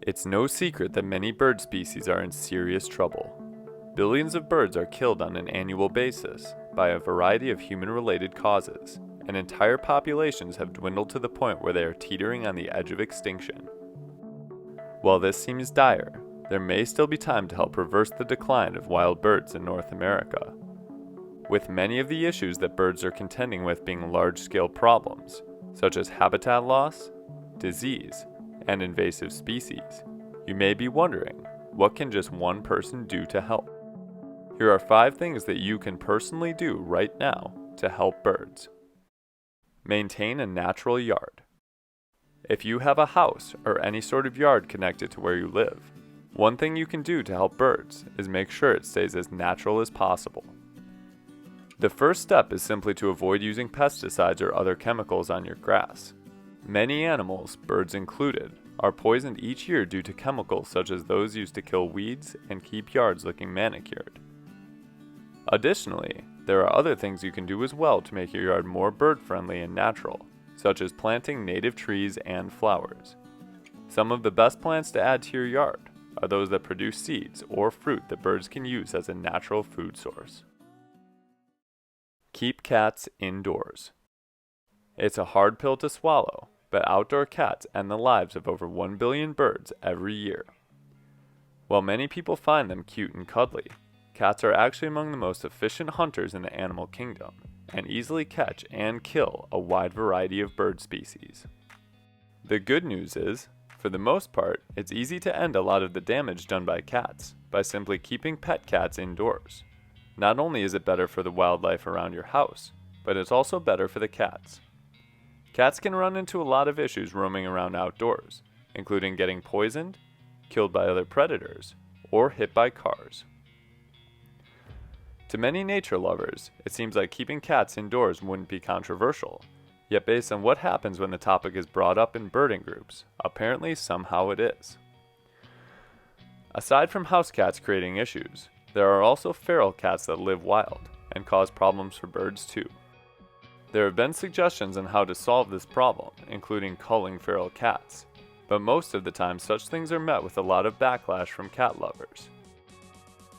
It's no secret that many bird species are in serious trouble. Billions of birds are killed on an annual basis by a variety of human-related causes, and entire populations have dwindled to the point where they are teetering on the edge of extinction. While this seems dire, there may still be time to help reverse the decline of wild birds in North America. With many of the issues that birds are contending with being large-scale problems, such as habitat loss, disease, and invasive species, you may be wondering, what can just one person do to help? Here are 5 things that you can personally do right now to help birds. Maintain a natural yard. If you have a house or any sort of yard connected to where you live, one thing you can do to help birds is make sure it stays as natural as possible. The first step is simply to avoid using pesticides or other chemicals on your grass. Many animals, birds included, are poisoned each year due to chemicals such as those used to kill weeds and keep yards looking manicured. Additionally, there are other things you can do as well to make your yard more bird-friendly and natural, such as planting native trees and flowers. Some of the best plants to add to your yard are those that produce seeds or fruit that birds can use as a natural food source. Keep cats indoors. It's a hard pill to swallow, but outdoor cats end the lives of over 1 billion birds every year. While many people find them cute and cuddly, cats are actually among the most efficient hunters in the animal kingdom and easily catch and kill a wide variety of bird species. The good news is, for the most part, it's easy to end a lot of the damage done by cats by simply keeping pet cats indoors. Not only is it better for the wildlife around your house, but it's also better for the cats. Cats can run into a lot of issues roaming around outdoors, including getting poisoned, killed by other predators, or hit by cars. To many nature lovers, it seems like keeping cats indoors wouldn't be controversial, yet based on what happens when the topic is brought up in birding groups, apparently somehow it is. Aside from house cats creating issues, there are also feral cats that live wild and cause problems for birds too. There have been suggestions on how to solve this problem, including culling feral cats, but most of the time such things are met with a lot of backlash from cat lovers.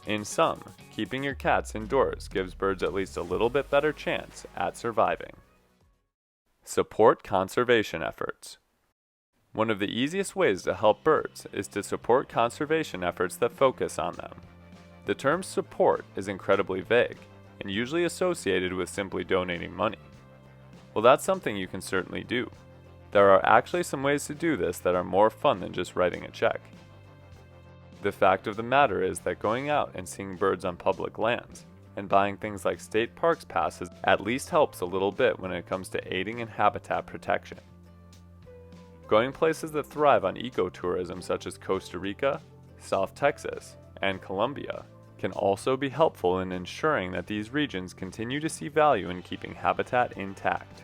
In sum, keeping your cats indoors gives birds at least a little bit better chance at surviving. Support conservation efforts. One of the easiest ways to help birds is to support conservation efforts that focus on them. The term support is incredibly vague and usually associated with simply donating money. Well, that's something you can certainly do. There are actually some ways to do this that are more fun than just writing a check. The fact of the matter is that going out and seeing birds on public lands and buying things like state parks passes at least helps a little bit when it comes to aiding in habitat protection. Going places that thrive on ecotourism such as Costa Rica, South Texas, and Colombia can also be helpful in ensuring that these regions continue to see value in keeping habitat intact.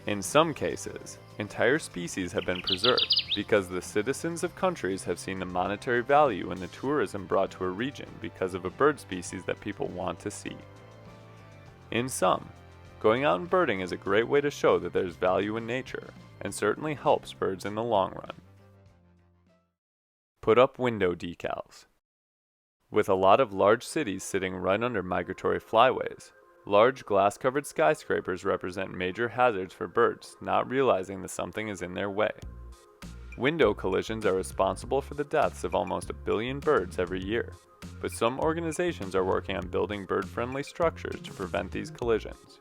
In some cases, entire species have been preserved because the citizens of countries have seen the monetary value in the tourism brought to a region because of a bird species that people want to see. In sum, going out and birding is a great way to show that there's value in nature and certainly helps birds in the long run. Put up window decals. With a lot of large cities sitting right under migratory flyways, large glass-covered skyscrapers represent major hazards for birds not realizing that something is in their way. Window collisions are responsible for the deaths of almost 1 billion birds every year, but some organizations are working on building bird-friendly structures to prevent these collisions.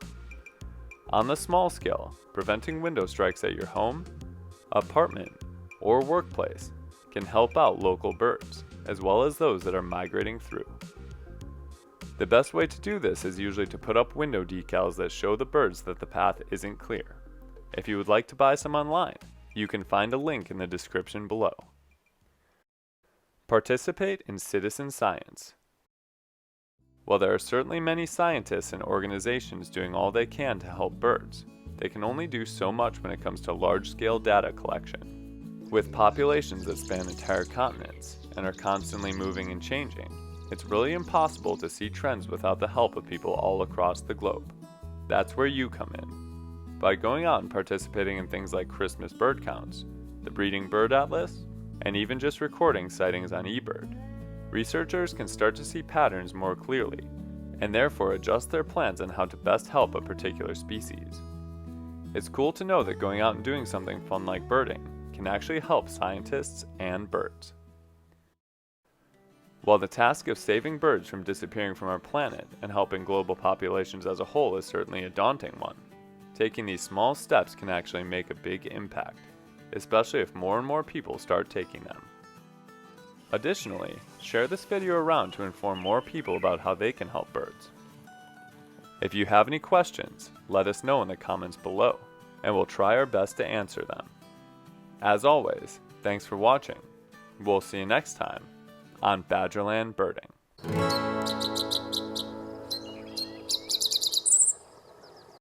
On the small scale, preventing window strikes at your home, apartment, or workplace can help out local birds, as well as those that are migrating through. The best way to do this is usually to put up window decals that show the birds that the path isn't clear. If you would like to buy some online, you can find a link in the description below. Participate in citizen science. While there are certainly many scientists and organizations doing all they can to help birds, they can only do so much when it comes to large-scale data collection. With populations that span entire continents and are constantly moving and changing, it's really impossible to see trends without the help of people all across the globe. That's where you come in. By going out and participating in things like Christmas bird counts, the Breeding Bird Atlas, and even just recording sightings on eBird, researchers can start to see patterns more clearly, and therefore adjust their plans on how to best help a particular species. It's cool to know that going out and doing something fun like birding can actually help scientists and birds. While the task of saving birds from disappearing from our planet and helping global populations as a whole is certainly a daunting one, taking these small steps can actually make a big impact, especially if more and more people start taking them. Additionally, share this video around to inform more people about how they can help birds. If you have any questions, let us know in the comments below, and we'll try our best to answer them. As always, thanks for watching. We'll see you next time on Badgerland Birding.